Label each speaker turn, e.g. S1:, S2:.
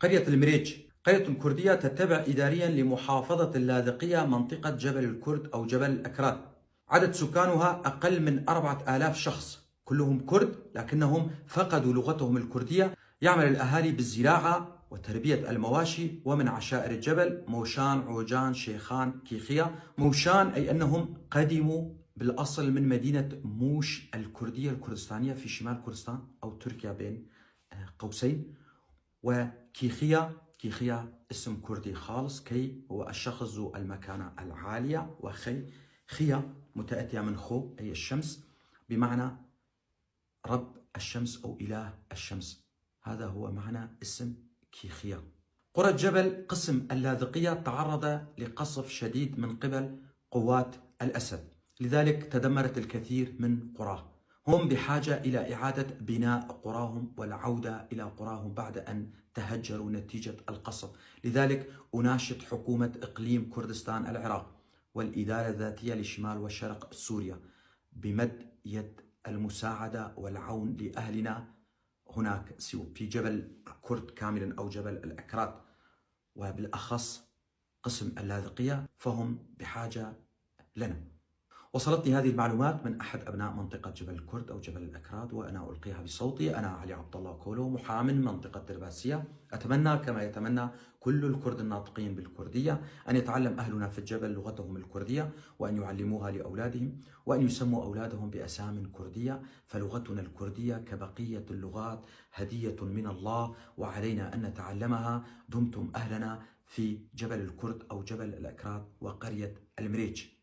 S1: قرية المريج قرية كردية تتبع إداريا لمحافظة اللاذقية منطقة جبل الكرد أو جبل الأكراد. عدد سكانها أقل من 4000 شخص، كلهم كرد لكنهم فقدوا لغتهم الكردية. يعمل الأهالي بالزراعة وتربية المواشي، ومن عشائر الجبل موشان، عوجان، شيخان، كيخية. موشان أي أنهم قدموا بالأصل من مدينة موش الكردية الكردستانية في شمال كردستان أو تركيا بين قوسين. وكيخية، كيخية اسم كردي خالص، كي هو الشخص ذو المكانة العالية، وخي خية متأتية من خو أي الشمس، بمعنى رب الشمس أو إله الشمس. هذا هو معنى اسم كيخية. قرى جبل قسم اللاذقية تعرض لقصف شديد من قبل قوات الأسد، لذلك تدمرت الكثير من قراه. هم بحاجة إلى إعادة بناء قراهم والعودة إلى قراهم بعد أن تهجروا نتيجة القصف. لذلك أناشد حكومة إقليم كردستان العراق والإدارة الذاتية لشمال وشرق سوريا بمد يد المساعدة والعون لأهلنا هناك في جبل الكرد كاملا أو جبل الأكراد، وبالأخص قسم اللاذقية، فهم بحاجة لنا. وصلتني هذه المعلومات من أحد أبناء منطقة جبل الكرد أو جبل الأكراد، وأنا ألقيها بصوتي. أنا علي عبد الله كولو، محامٍ منطقة درباسية. أتمنى كما يتمنى كل الكرد الناطقين بالكردية أن يتعلم أهلنا في الجبل لغتهم الكردية، وأن يعلموها لأولادهم، وأن يسموا أولادهم بأسام كردية، فلغتنا الكردية كبقية اللغات هدية من الله، وعلينا أن نتعلمها. دمتم أهلنا في جبل الكرد أو جبل الأكراد وقرية المريج.